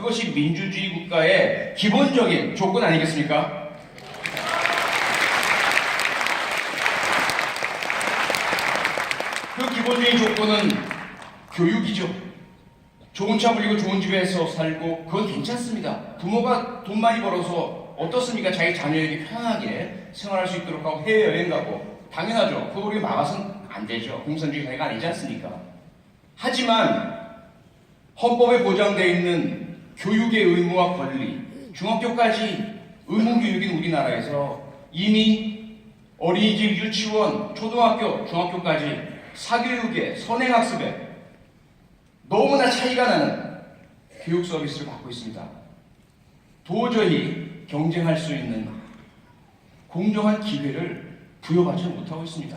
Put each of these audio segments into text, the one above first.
그것이 민주주의 국가의 기본적인 조건 아니겠습니까? 그 기본적인 조건은 교육이죠. 좋은 차 불리고 좋은 집에서 살고 그건 괜찮습니다. 부모가 돈 많이 벌어서 어떻습니까? 자기 자녀에게 편하게 생활할 수 있도록 하고 해외여행 가고 당연하죠. 그거 우리가 막아서는 안 되죠. 공산주의 사회가 아니지 않습니까? 하지만 헌법에 보장되어 있는 교육의 의무와 권리, 중학교까지 의무교육인 우리나라에서 이미 어린이집, 유치원, 초등학교, 중학교까지 사교육에, 선행학습에 너무나 차이가 나는 교육 서비스를 받고 있습니다. 도저히 경쟁할 수 있는 공정한 기회를 부여받지 못하고 있습니다.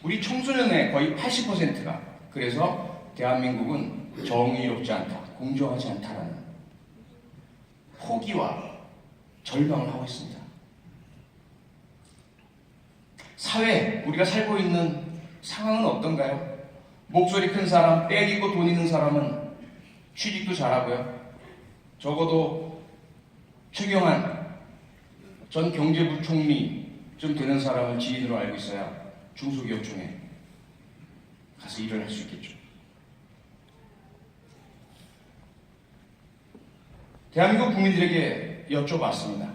우리 청소년의 거의 80%가 그래서 대한민국은 정의롭지 않다, 공정하지 않다라는 포기와 절망을 하고 있습니다. 사회, 우리가 살고 있는 상황은 어떤가요? 목소리 큰 사람, 빽 있고 돈 있는 사람은 취직도 잘하고요. 적어도 최경환 전 경제부총리쯤 되는 사람을 지인으로 알고 있어야 중소기업 중에 가서 일을 할 수 있겠죠. 대한민국 국민들에게 여쭤봤습니다.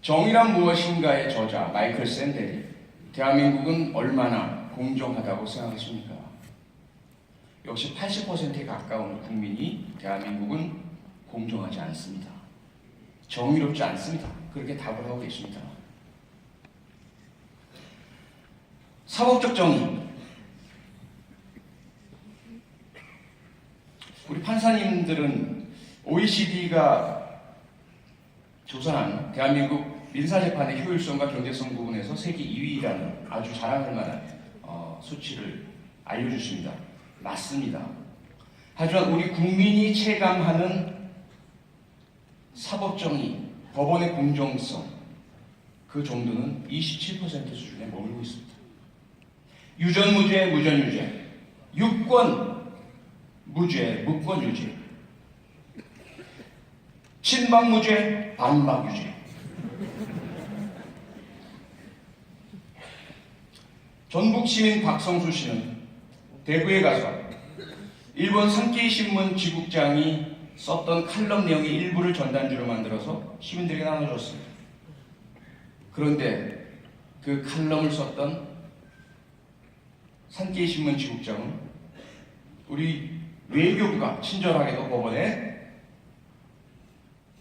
정의란 무엇인가의 저자 마이클 샌델이 대한민국은 얼마나 공정하다고 생각하십니까? 역시 80%에 가까운 국민이 대한민국은 공정하지 않습니다. 정의롭지 않습니다. 그렇게 답을 하고 계십니다. 사법적 정의. 우리 판사님들은 OECD가 조사한 대한민국 민사재판의 효율성과 경제성 부분에서 세계 2위라는 아주 자랑할 만한 수치를 알려주십니다. 맞습니다. 하지만 우리 국민이 체감하는 사법정의, 법원의 공정성 그 정도는 27% 수준에 머물고 있습니다. 유전무죄, 무전유죄, 유권 무죄, 무권유죄, 친박무죄, 반박유죄. 전북시민 박성수 씨는 대구에 가서 일본 산케이 신문 지국장이 썼던 칼럼 내용의 일부를 전단지로 만들어서 시민들에게 나눠줬습니다. 그런데 그 칼럼을 썼던 산케이 신문 지국장은 우리 외교부가 친절하게도 법원에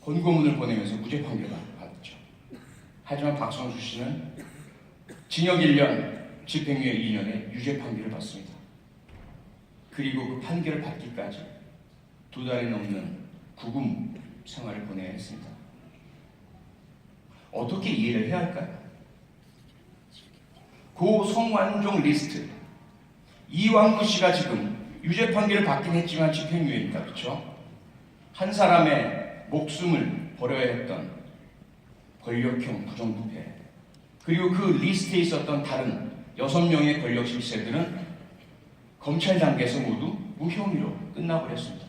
권고문을 보내면서 무죄 판결을 받았죠. 하지만 박성수 씨는 징역 1년, 집행유예 2년의 유죄 판결을 받습니다. 그리고 그 판결을 받기까지 2달이 넘는 구금 생활을 보내야 했습니다. 어떻게 이해를 해야 할까요? 고 성완종 리스트, 이왕구 씨가 지금 유죄 판결을 받긴 했지만 집행유예입니다. 그렇죠? 한 사람의 목숨을 버려야 했던 권력형 부정부패, 그리고 그 리스트에 있었던 다른 6명의 권력 실세들은 검찰 단계에서 모두 무혐의로 끝나버렸습니다.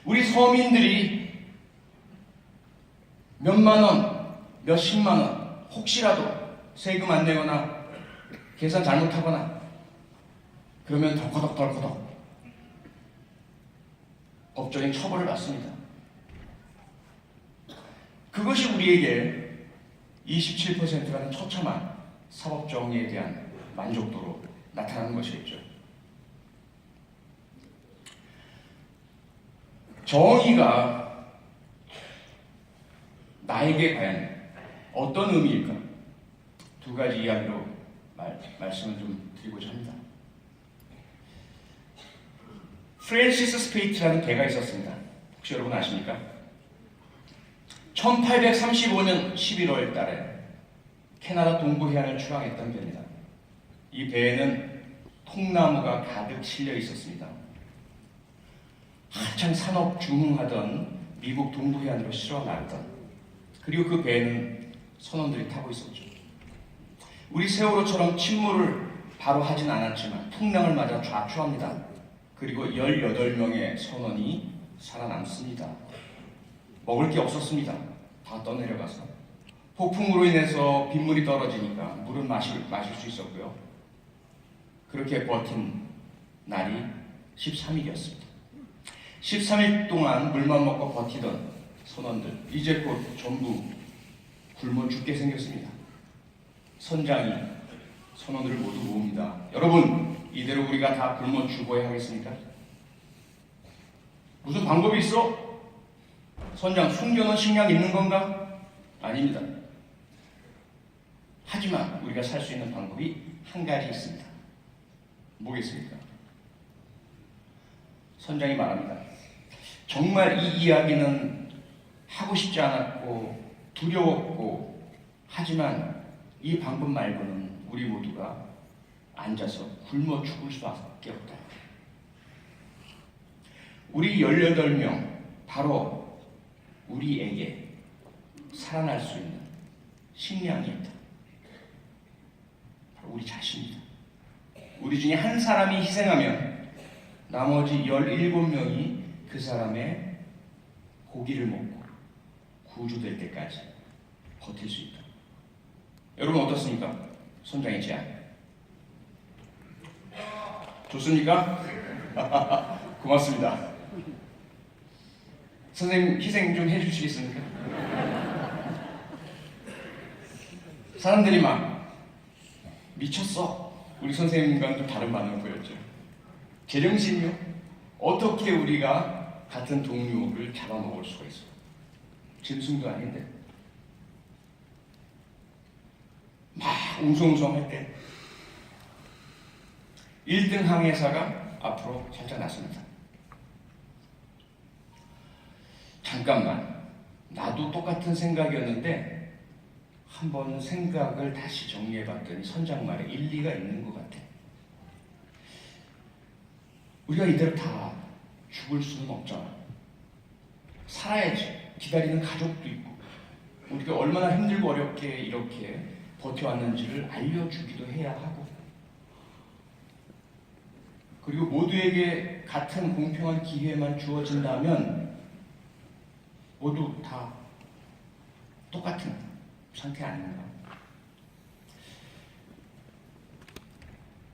우리 서민들이 몇만 원, 몇십만 원 혹시라도 세금 안 내거나 계산 잘못하거나 그러면 덜커덕 법적인 처벌을 받습니다. 그것이 우리에게 27%라는 처참한 사법정의에 대한 만족도로 나타나는 것이겠죠. 정의가 나에게 과연 어떤 의미일까? 2가지 이야기로 말씀을 좀 드리고자 합니다. 프랜시스 스페이트라는 배가 있었습니다. 혹시 여러분 아십니까? 1835년 11월 달에 캐나다 동부 해안을 출항했던 배입니다. 이 배에는 통나무가 가득 실려 있었습니다. 한창 산업 중흥하던 미국 동부 해안으로 실어 나르던, 그리고 그 배에는 선원들이 타고 있었죠. 우리 세월호처럼 침몰을 바로 하진 않았지만 풍랑을 맞아 좌초합니다. 그리고 18명의 선원이 살아남습니다. 먹을 게 없었습니다. 다 떠내려가서. 폭풍으로 인해서 빗물이 떨어지니까 물은 마실 수 있었고요. 그렇게 버틴 날이 13일이었습니다. 13일 동안 물만 먹고 버티던 선원들, 이제 곧 전부 굶어 죽게 생겼습니다. 선장이 선원들을 모두 모읍니다. 여러분, 이대로 우리가 다 굶어 죽어야 하겠습니까? 무슨 방법이 있어? 선장, 숨겨놓은 식량 있는 건가? 아닙니다. 하지만 우리가 살 수 있는 방법이 한 가지 있습니다. 뭐겠습니까? 선장이 말합니다. 정말 이 이야기는 하고 싶지 않았고 두려웠고, 하지만 이 방법 말고는 우리 모두가 앉아서 굶어 죽을 수밖에 없다. 우리 18명, 바로 우리에게 살아날 수 있는 식량이 있다. 바로 우리 자신이다. 우리 중에 한 사람이 희생하면 나머지 17명이 그 사람의 고기를 먹고 구조될 때까지 버틸 수 있다. 여러분 어떻습니까? 선장의 제안. 좋습니까? 고맙습니다. 선생님 희생 좀 해주시겠습니까? 사람들이 막 미쳤어. 우리 선생님과는 좀 다른 반응을 보였죠. 제정신이요? 어떻게 우리가 같은 동료를 잡아먹을 수가 있어? 짐승도 아닌데. 막 웅성웅성할 때 1등 항해사가 앞으로 살짝 났습니다. 잠깐만, 나도 똑같은 생각이었는데 한번 생각을 다시 정리해봤더니 선장 말에 일리가 있는 것 같아. 우리가 이대로 다 죽을 수는 없잖아. 살아야지. 기다리는 가족도 있고, 우리가 얼마나 힘들고 어렵게 이렇게 버텨왔는지를 알려주기도 해야 하고, 그리고 모두에게 같은 공평한 기회만 주어진다면 모두 다 똑같은 상태 아닌가.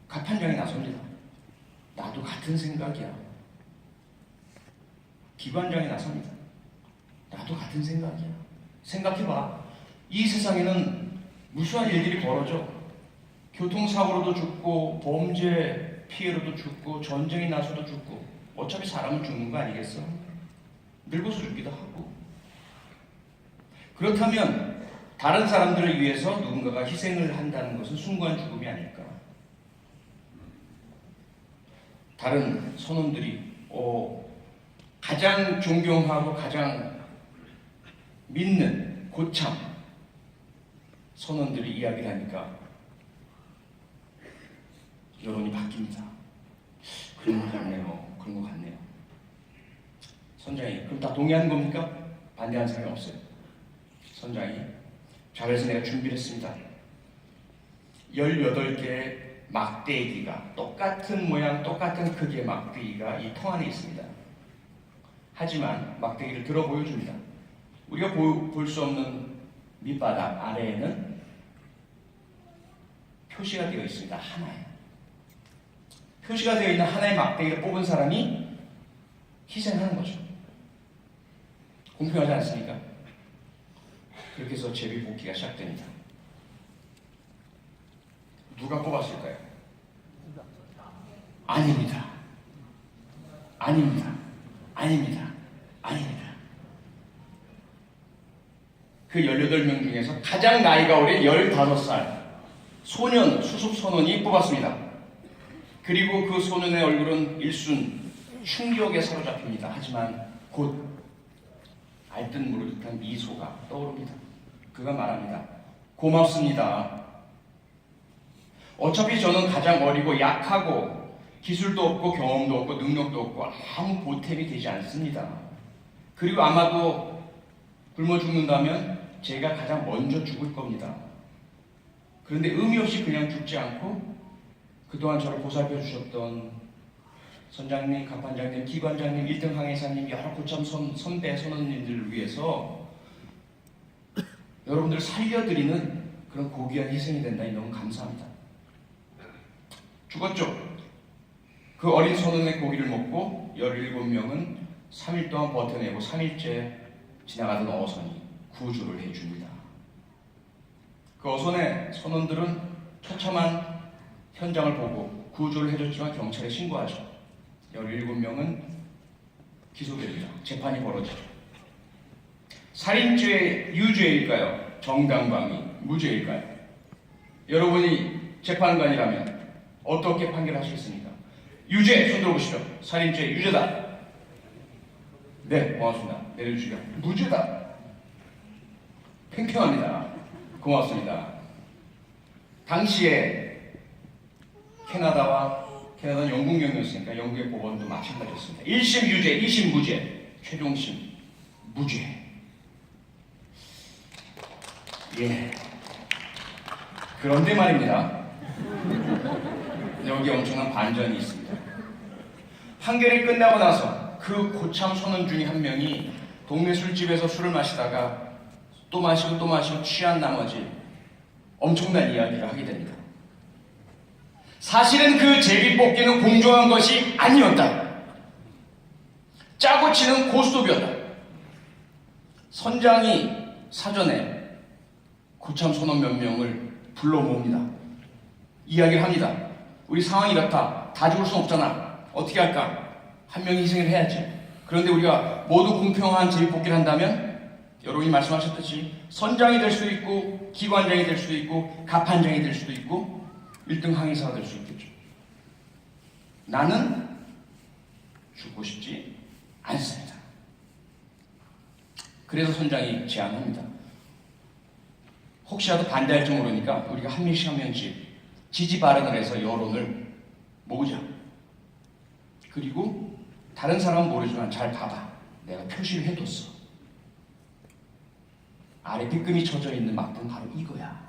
가판장에 나섭니다. 나도 같은 생각이야. 기관장에 나섭니다. 나도 같은 생각이야. 생각해봐. 이 세상에는 무수한 일들이 벌어져. 교통사고로도 죽고, 범죄 피해로도 죽고, 전쟁이 나서도 죽고. 어차피 사람은 죽는 거 아니겠어? 늙어서 죽기도 하고. 그렇다면 다른 사람들을 위해서 누군가가 희생을 한다는 것은 숭고한 죽음이 아닐까? 다른 선원들이 가장 존경하고 가장 믿는 고참 선원들이 이야기를 하니까 여론이 바뀝니다. 그런 것 같네요. 그런 것 같네요. 선장이 그럼 다 동의하는 겁니까? 반대하는 사람이 없어요. 선장이 자, 그래서 내가 준비를 했습니다. 18개의 막대기가, 똑같은 모양 똑같은 크기의 막대기가 이 통 안에 있습니다. 하지만 막대기를 들어 보여줍니다. 우리가 볼 수 없는 밑바닥 아래에는 표시가 되어 있습니다. 하나에. 표시가 되어 있는 하나의 막대기를 뽑은 사람이 희생하는 거죠. 공평하지 않습니까? 그렇게 해서 제비뽑기가 시작됩니다. 누가 뽑았을까요? 아닙니다. 아닙니다. 아닙니다. 아닙니다. 그 18명 중에서 가장 나이가 어린 15살 소년 수습선원이 뽑았습니다. 그리고 그 소년의 얼굴은 일순 충격에 사로잡힙니다. 하지만 곧 알듯 모를 듯한 미소가 떠오릅니다. 그가 말합니다. 고맙습니다. 어차피 저는 가장 어리고 약하고 기술도 없고 경험도 없고 능력도 없고 아무 보탬이 되지 않습니다. 그리고 아마도 굶어 죽는다면 제가 가장 먼저 죽을 겁니다. 그런데 의미 없이 그냥 죽지 않고 그동안 저를 보살펴 주셨던 선장님, 갑판장님, 기관장님, 1등 항해사님, 여러 고참 선배 선원님들을 위해서 여러분들 살려드리는 그런 고귀한 희생이 된다니 너무 감사합니다. 죽었죠? 그 어린 선원의 고기를 먹고 17명은 3일 동안 버텨내고 3일째 지나가던 어선이 구조를 해줍니다. 그 어선의 선원들은 처참한 현장을 보고 구조를 해줬지만 경찰에 신고하죠. 17명은 기소됩니다. 재판이 벌어지죠. 살인죄 유죄일까요? 정당방위 무죄일까요? 여러분이 재판관이라면 어떻게 판결하시겠습니까? 유죄 손 들어보시죠. 살인죄 유죄다. 네, 고맙습니다. 내려주시죠. 무죄다. 팽팽합니다. 고맙습니다. 당시에 캐나다는 영국령이었으니까 영국의 법원도 마찬가지였습니다. 1심 유죄, 2심 무죄, 최종심 무죄. 예. 그런데 말입니다. 여기 엄청난 반전이 있습니다. 판결이 끝나고 나서 그 고참 선원 중에 한 명이 동네 술집에서 술을 마시다가 또 마시고 취한 나머지 엄청난 이야기를 하게 됩니다. 사실은 그 제비뽑기는 공정한 것이 아니었다. 짜고 치는 고스톱이었다. 선장이 사전에 고참 선원 몇 명을 불러 모읍니다. 이야기를 합니다. 우리 상황이 이렇다. 다 죽을 순 없잖아. 어떻게 할까? 한 명이 희생을 해야지. 그런데 우리가 모두 공평한 제비뽑기를 한다면 여러분이 말씀하셨듯이 선장이 될 수도 있고 기관장이 될 수도 있고 갑판장이 될 수도 있고 1등 항해사가 될 수 있겠죠. 나는 죽고 싶지 않습니다. 그래서 선장이 제안합니다. 혹시라도 반대할지 모르니까 우리가 한 명씩 지지 발언을 해서 여론을 모으자. 그리고 다른 사람은 모르지만 잘 봐봐. 내가 표시를 해뒀어. 아래 빗금이 쳐져 있는 막대는 바로 이거야.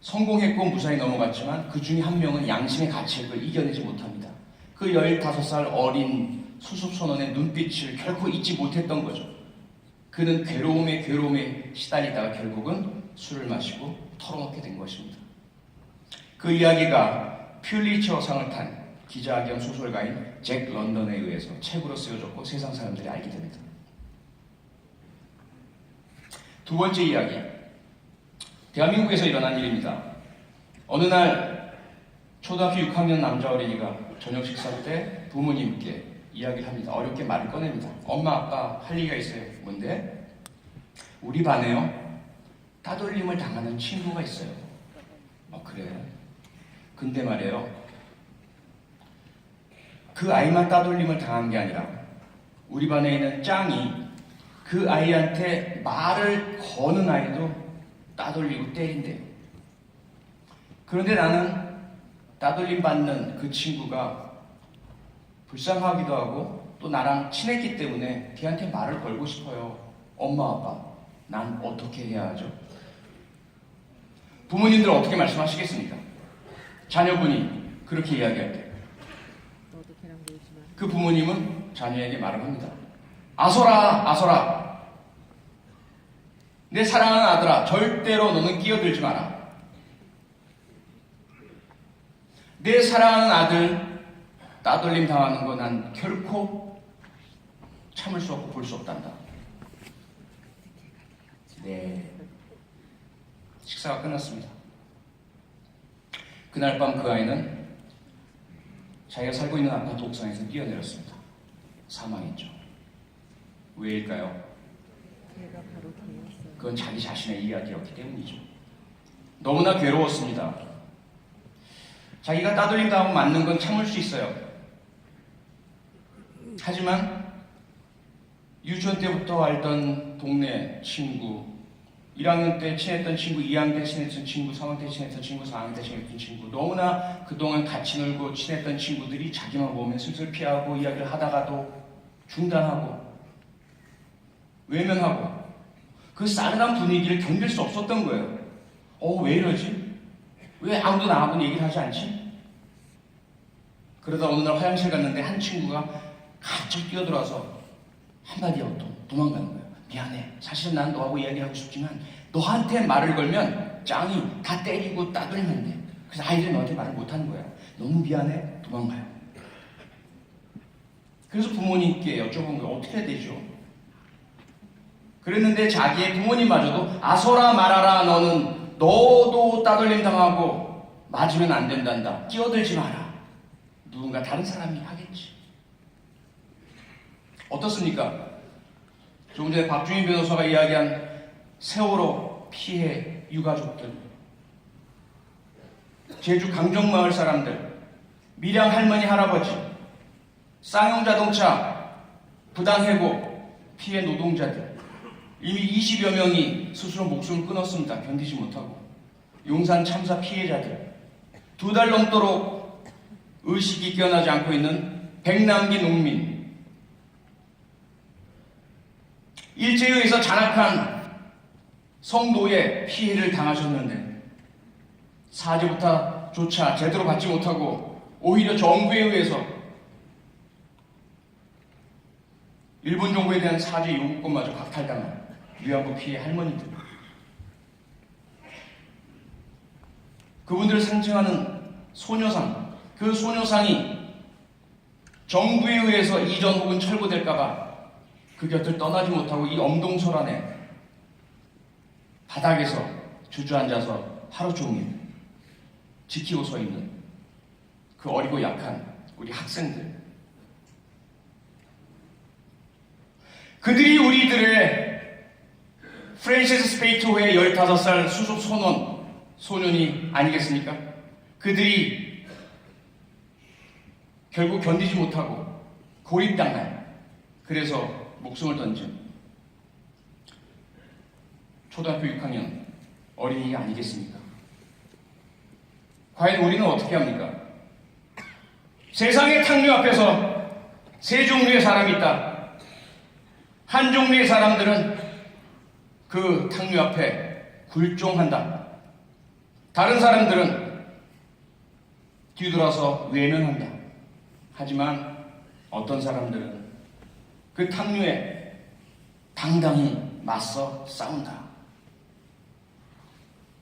성공했고 무사히 넘어갔지만 그 중에 한 명은 양심의 가책을 이겨내지 못합니다. 그 15살 어린 수습선원의 눈빛을 결코 잊지 못했던 거죠. 그는 괴로움에 시달리다가 결국은 술을 마시고 털어놓게 된 것입니다. 그 이야기가 퓰리처상을 탄 기자 겸 소설가인 잭 런던에 의해서 책으로 쓰여졌고 세상 사람들이 알게 됩니다. 두 번째 이야기, 대한민국에서 일어난 일입니다. 어느 날 초등학교 6학년 남자 어린이가 저녁 식사 때 부모님께 이야기를 합니다. 어렵게 말을 꺼냅니다. 엄마 아빠 할 얘기가 있어요. 뭔데? 우리 반에요 따돌림을 당하는 친구가 있어요. 그래? 근데 말이에요, 그 아이만 따돌림을 당한 게 아니라 우리 반에 있는 짱이 그 아이한테 말을 거는 아이도 따돌리고 때린대요. 그런데 나는 따돌림 받는 그 친구가 불쌍하기도 하고 또 나랑 친했기 때문에 걔한테 말을 걸고 싶어요. 엄마 아빠, 난 어떻게 해야 하죠? 부모님들 어떻게 말씀하시겠습니까? 자녀분이 그렇게 이야기할 때 그 부모님은 자녀에게 말을 합니다. 아소라, 내 사랑하는 아들아, 절대로 너는 끼어들지 마라. 내 사랑하는 아들 따돌림 당하는 거 난 결코 참을 수 없고 볼 수 없단다. 네, 식사가 끝났습니다. 그날 밤 그 아이는 자기가 살고 있는 아파트 옥상에서 뛰어내렸습니다. 사망했죠. 왜일까요? 그건 자기 자신의 이야기였기 때문이죠. 너무나 괴로웠습니다. 자기가 따돌림 당하고 맞는 건 참을 수 있어요. 하지만 유치원 때부터 알던 동네 친구, 1학년 때 친했던 친구, 2학년 때 친했던 친구, 3학년 때 친했던 친구, 4학년 때 친했던 친구, 너무나 그동안 같이 놀고 친했던 친구들이 자기만 보면 슬슬 피하고 이야기를 하다가도 중단하고 외면하고 그 싸늘한 분위기를 견딜 수 없었던 거예요. 왜 이러지? 왜 아무도 나하고는 얘기를 하지 않지? 그러다 어느 날 화장실 갔는데 한 친구가 갑자기 뛰어들어와서 한마디 하고 또 도망가는 거예요. 미안해. 사실은 난 너하고 이야기하고 싶지만 너한테 말을 걸면 짱이 다 때리고 따돌리면 돼. 그래서 아이들이 너한테 말을 못하는 거야. 너무 미안해. 도망가요. 그래서 부모님께 여쭤본 거예요. 어떻게 해야 되죠? 그랬는데 자기의 부모님마저도 아서라 말아라. 너도 따돌림 당하고 맞으면 안 된단다. 끼어들지 마라. 누군가 다른 사람이 하겠지. 어떻습니까? 조금 전에 박주민 변호사가 이야기한 세월호 피해 유가족들, 제주 강정마을 사람들, 밀양 할머니 할아버지, 쌍용자동차 부당해고 피해 노동자들, 이미 20여 명이 스스로 목숨을 끊었습니다. 견디지 못하고. 용산 참사 피해자들, 2달 넘도록 의식이 깨어나지 않고 있는 백남기 농민, 일제에 의해서 잔악한 성도의 피해를 당하셨는데 사죄부터조차 제대로 받지 못하고 오히려 정부에 의해서 일본 정부에 대한 사죄 요구권마저 박탈당한 위안부 피해 할머니들, 그분들을 상징하는 소녀상, 그 소녀상이 정부에 의해서 이전 혹은 철거될까봐 그 곁을 떠나지 못하고 이 엄동설안에 바닥에서 주저앉아서 하루 종일 지키고 서 있는 그 어리고 약한 우리 학생들, 그들이 우리들의 프랜시스 스페이토의 15살 수습 소년이 아니겠습니까? 그들이 결국 견디지 못하고 고립당한, 그래서 목숨을 던진 초등학교 6학년 어린이가 아니겠습니까? 과연 우리는 어떻게 합니까? 세상의 탕류 앞에서 세 종류의 사람이 있다. 한 종류의 사람들은 그 탕류 앞에 굴종한다. 다른 사람들은 뒤돌아서 외면한다. 하지만 어떤 사람들은 그 탕류에 당당히 맞서 싸운다.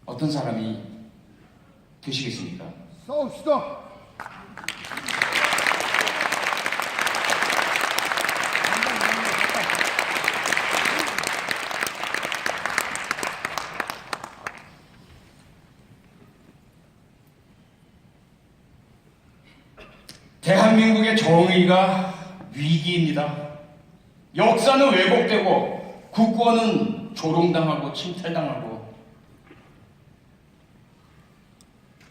어떤 사람이 되시겠습니까? 싸웁시다. 대한민국의 정의가 위기입니다. 역사는 왜곡되고 국권은 조롱당하고 침탈당하고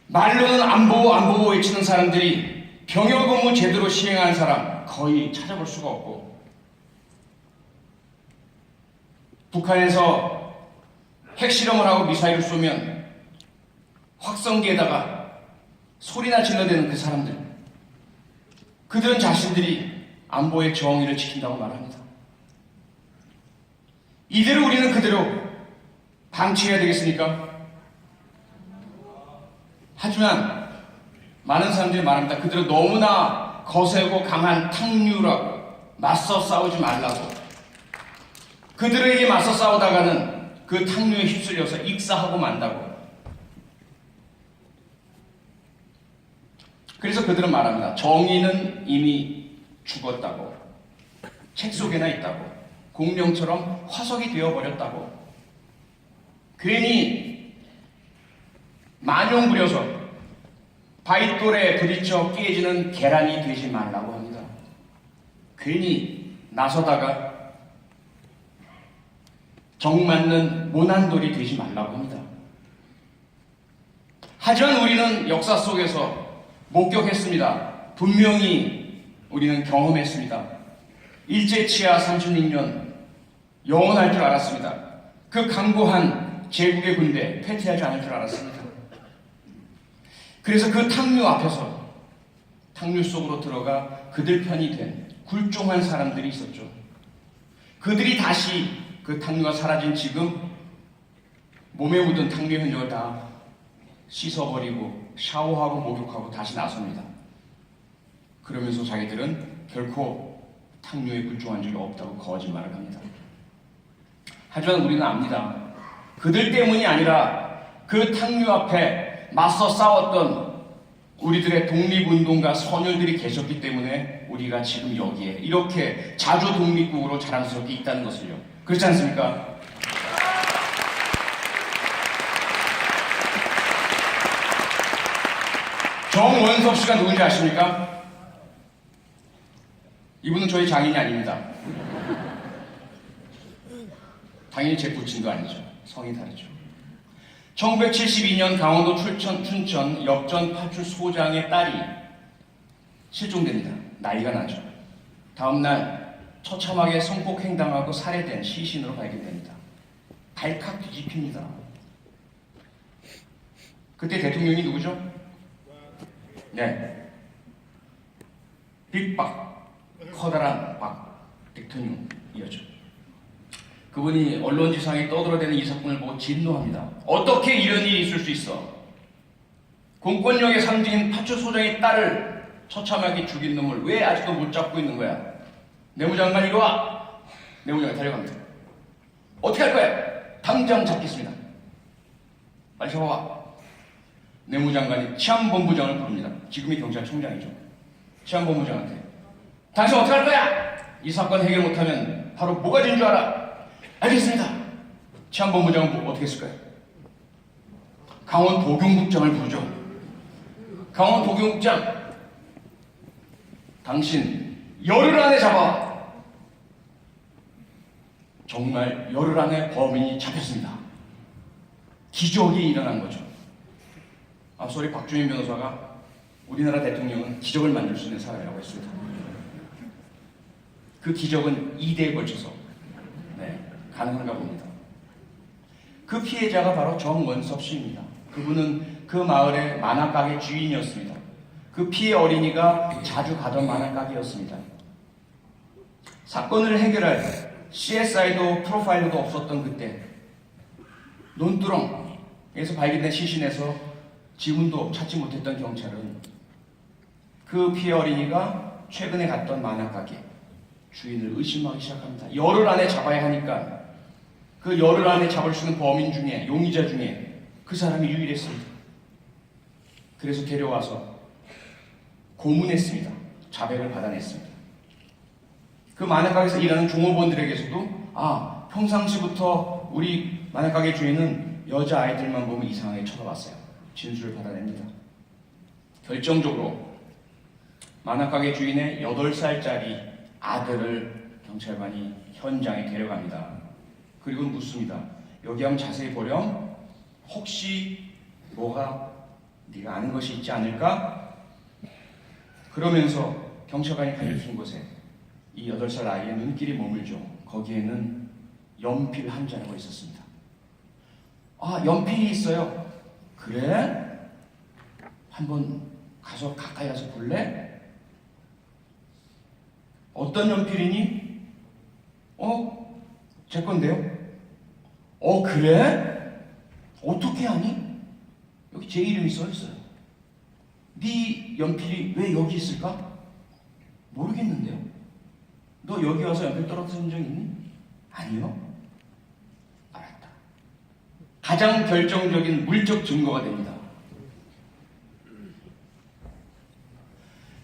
말로는 안보 외치는 사람들이 병역 업무 제대로 시행하는 사람 거의 찾아볼 수가 없고, 북한에서 핵실험을 하고 미사일을 쏘면 확성기에다가 소리나 질러대는 그 사람들, 그들은 자신들이 안보의 정의를 지킨다고 말합니다. 이대로 우리는 그대로 방치해야 되겠습니까? 하지만 많은 사람들이 말합니다. 그들은 너무나 거세고 강한 탕류라고, 맞서 싸우지 말라고. 그들에게 맞서 싸우다가는 그 탕류에 휩쓸려서 익사하고 만다고. 그래서 그들은 말합니다. 정의는 이미 죽었다고, 책 속에나 있다고, 공룡처럼 화석이 되어버렸다고. 괜히 만용 부려서 바윗돌에 부딪혀 깨지는 계란이 되지 말라고 합니다. 괜히 나서다가 정맞는 모난돌이 되지 말라고 합니다. 하지만 우리는 역사 속에서 목격했습니다. 분명히 우리는 경험했습니다. 일제치하 36년 영원할 줄 알았습니다. 그 강고한 제국의 군대 패퇴하지 않을 줄 알았습니다. 그래서 그 탕류 앞에서 탕류 속으로 들어가 그들 편이 된 굴종한 사람들이 있었죠. 그들이 다시 그 탕류가 사라진 지금 몸에 묻은 탕류의 흔적을 다 씻어버리고 샤워하고 목욕하고 다시 나섭니다. 그러면서 자기들은 결코 탕류에 굴종한 적이 없다고 거짓말을 합니다. 하지만 우리는 압니다. 그들 때문이 아니라 그 탕류 앞에 맞서 싸웠던 우리들의 독립운동가 선열들이 계셨기 때문에 우리가 지금 여기에 이렇게 자주 독립국으로 자랑스럽게 있다는 것을요. 그렇지 않습니까? 정원섭 씨가 누군지 아십니까? 이분은 저희 장인이 아닙니다. 당연히 제 부친도 아니죠. 성이 다르죠. 1972년 강원도 춘천 역전 파출소장의 딸이 실종됩니다. 나이가 나죠. 다음날 처참하게 성폭행당하고 살해된 시신으로 발견됩니다. 발칵 뒤집힙니다. 그때 대통령이 누구죠? 네, 빅박, 커다란 박 대통령이었죠. 그분이 언론지상에 떠들어대는 이 사건을 보고 진노합니다. 어떻게 이런 일이 있을 수 있어? 공권력의 상징인 파출소장의 딸을 처참하게 죽인 놈을 왜 아직도 못 잡고 있는 거야? 내무장관 이리 와! 내무장관 달려갑니다. 어떻게 할 거야? 당장 잡겠습니다. 빨리 잡아와. 내무장관이 치안본부장을 부릅니다. 지금의 경찰청장이죠. 치안본부장한테 당신 어떻게 할 거야? 이 사건 해결 못하면 바로 뭐가 된 줄 알아? 알겠습니다. 치안본부장은 어떻게 했을까요? 강원 도경국장을 부르죠. 강원 도경국장, 당신 열흘 안에 잡아. 정말 열흘 안에 범인이 잡혔습니다. 기적이 일어난 거죠. 앞서 우리 박주민 변호사가 우리나라 대통령은 기적을 만들 수 있는 사람이라고 했습니다. 그 기적은 2대에 걸쳐서 가능한가 봅니다. 그 피해자가 바로 정원섭 씨입니다. 그분은 그 마을의 만화가게 주인이었습니다. 그 피해 어린이가 자주 가던 만화가게였습니다. 사건을 해결할 CSI도 프로파일러도 없었던 그때 논두렁에서 발견된 시신에서 지문도 찾지 못했던 경찰은 그 피해 어린이가 최근에 갔던 만화가게 주인을 의심하기 시작합니다. 열흘 안에 잡아야 하니까 그 열흘 안에 잡을 수 있는 범인 중에, 용의자 중에 그 사람이 유일했습니다. 그래서 데려와서 고문했습니다. 자백을 받아냈습니다. 그 만화가게에서 일하는 종업원들에게서도 평상시부터 우리 만화가게 주인은 여자아이들만 보면 이상하게 쳐다봤어요. 진술을 받아냅니다. 결정적으로 만화가게 주인의 8살짜리 아들을 경찰관이 현장에 데려갑니다. 그리고 묻습니다. 여기 한번 자세히 보렴. 혹시 뭐가 네가 아는 것이 있지 않을까? 그러면서 경찰관이 가리킨 곳에 이 8살 아이의 눈길이 머물죠. 거기에는 연필 한 자루가 있었습니다. 연필이 있어요. 그래? 한번 가서 가까이 가서 볼래? 어떤 연필이니? 제 건데요. 그래? 어떻게 아니? 여기 제 이름이 써있어요. 네 연필이 왜 여기 있을까? 모르겠는데요. 너 여기 와서 연필 떨어뜨린 적 있니? 아니요. 알았다. 가장 결정적인 물적 증거가 됩니다.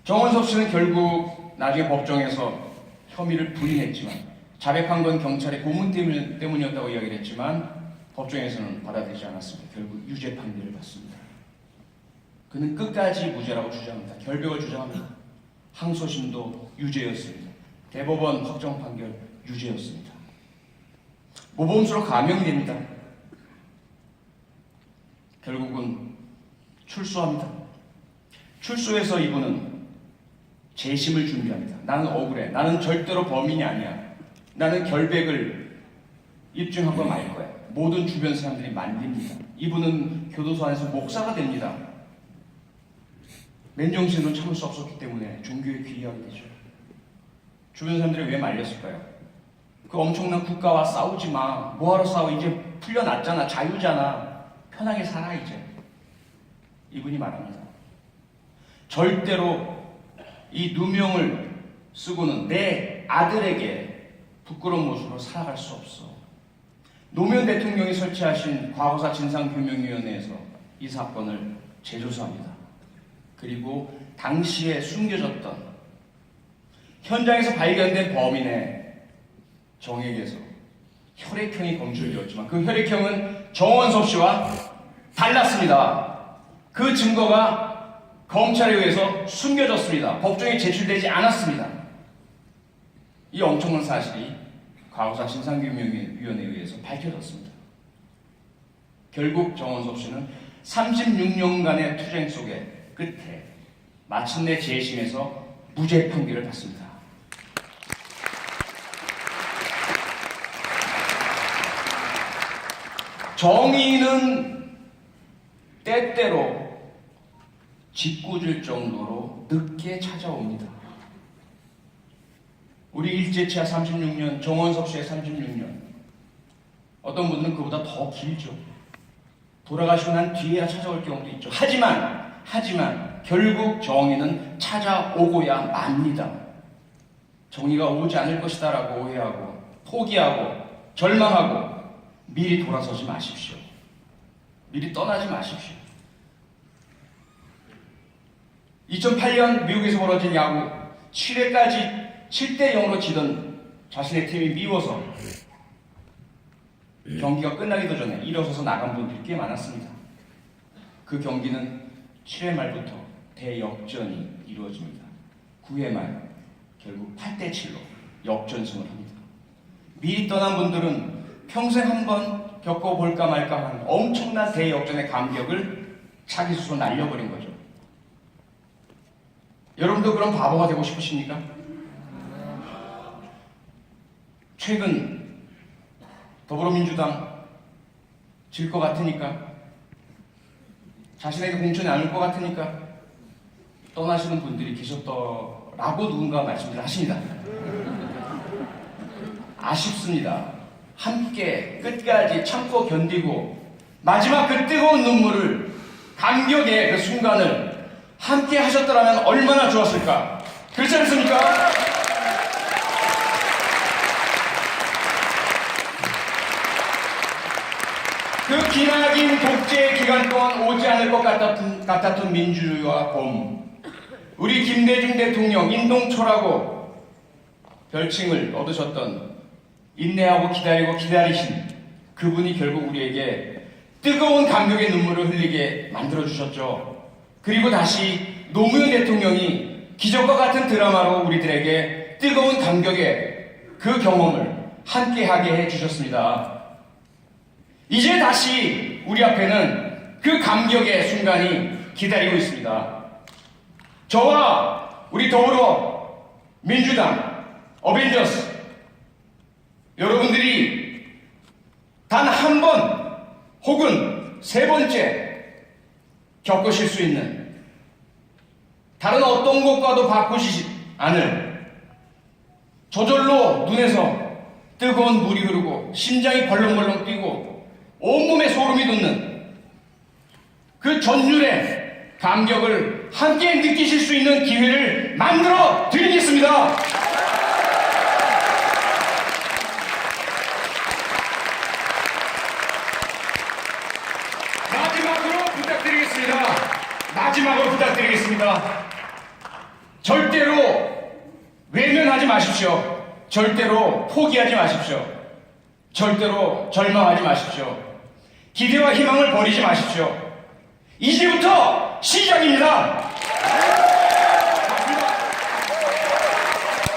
정원섭 씨는 결국 나중에 법정에서 혐의를 부인했지만 자백한 건 경찰의 고문 때문이었다고 이야기를 했지만 법정에서는 받아들이지 않았습니다. 결국 유죄 판결을 받습니다. 그는 끝까지 무죄라고 주장합니다. 결백을 주장합니다. 항소심도 유죄였습니다. 대법원 확정 판결 유죄였습니다. 모범수로 감형이 됩니다. 결국은 출소합니다. 출소해서 이분은 재심을 준비합니다. 나는 억울해. 나는 절대로 범인이 아니야. 나는 결백을 입증하고 말 거야. 모든 주변 사람들이 말립니다. 이분은 교도소 안에서 목사가 됩니다. 맨정신으로 참을 수 없었기 때문에 종교에 귀의하게 되죠. 주변 사람들이 왜 말렸을까요? 그 엄청난 국가와 싸우지 마. 뭐하러 싸워? 이제 풀려났잖아. 자유잖아. 편하게 살아 이제. 이분이 말합니다. 절대로 이 누명을 쓰고는 내 아들에게 부끄러운 모습으로 살아갈 수 없어. 노무현 대통령이 설치하신 과거사 진상규명위원회에서 이 사건을 재조사합니다. 그리고 당시에 숨겨졌던 현장에서 발견된 범인의 정액에서 혈액형이 검출되었지만 그 혈액형은 정원섭 씨와 달랐습니다. 그 증거가 검찰에 의해서 숨겨졌습니다. 법정에 제출되지 않았습니다. 이 엄청난 사실이 과거사 진상규명위원회에 의해서 밝혀졌습니다. 결국 정원섭 씨는 36년간의 투쟁 속에 끝에 마침내 재심에서 무죄 판결을 받습니다. 정의는 때때로 짓궂을 정도로 늦게 찾아옵니다. 우리 일제치하 36년, 정원섭 씨의 36년, 어떤 분들은 그보다 더 길죠. 돌아가시고 난 뒤에야 찾아올 경우도 있죠. 하지만 결국 정의는 찾아오고야 맙니다. 정의가 오지 않을 것이다 라고 오해하고 포기하고 절망하고 미리 돌아서지 마십시오. 미리 떠나지 마십시오. 2008년 미국에서 벌어진 야구 7회까지 7대 0으로 지던 자신의 팀이 미워서 경기가 끝나기도 전에 일어서서 나간 분들이 꽤 많았습니다. 그 경기는 7회 말부터 대역전이 이루어집니다. 9회 말 결국 8대 7로 역전승을 합니다. 미리 떠난 분들은 평생 한번 겪어볼까 말까 하는 엄청난 대역전의 감격을 자기 스스로 날려버린 거죠. 여러분도 그런 바보가 되고 싶으십니까? 최근 더불어민주당 질 것 같으니까, 자신에게 공천이 안 올 것 같으니까 떠나시는 분들이 계셨더라고 누군가 말씀을 하십니다. 아쉽습니다. 함께 끝까지 참고 견디고 마지막 그 뜨거운 눈물을, 감격의 그 순간을 함께 하셨더라면 얼마나 좋았을까. 그렇지 않습니까? 그 기나긴 독재 기간 동안 오지 않을 것 같았던 민주주의와 봄, 우리 김대중 대통령 인동초라고 별칭을 얻으셨던, 인내하고 기다리고 기다리신 그분이 결국 우리에게 뜨거운 감격의 눈물을 흘리게 만들어주셨죠. 그리고 다시 노무현 대통령이 기적과 같은 드라마로 우리들에게 뜨거운 감격의 그 경험을 함께하게 해주셨습니다. 이제 다시 우리 앞에는 그 감격의 순간이 기다리고 있습니다. 저와 우리 더불어 민주당 어벤져스 여러분들이 단 한 번 혹은 세 번째 겪으실 수 있는, 다른 어떤 것과도 바꾸시지 않을, 저절로 눈에서 뜨거운 물이 흐르고 심장이 벌렁벌렁 뛰고 온몸에 소름이 돋는 그 전율의 감격을 함께 느끼실 수 있는 기회를 만들어 드리겠습니다. 마지막으로 부탁드리겠습니다. 절대로 외면하지 마십시오. 절대로 포기하지 마십시오. 절대로 절망하지 마십시오. 기대와 희망을 버리지 마십시오. 이제부터 시작입니다.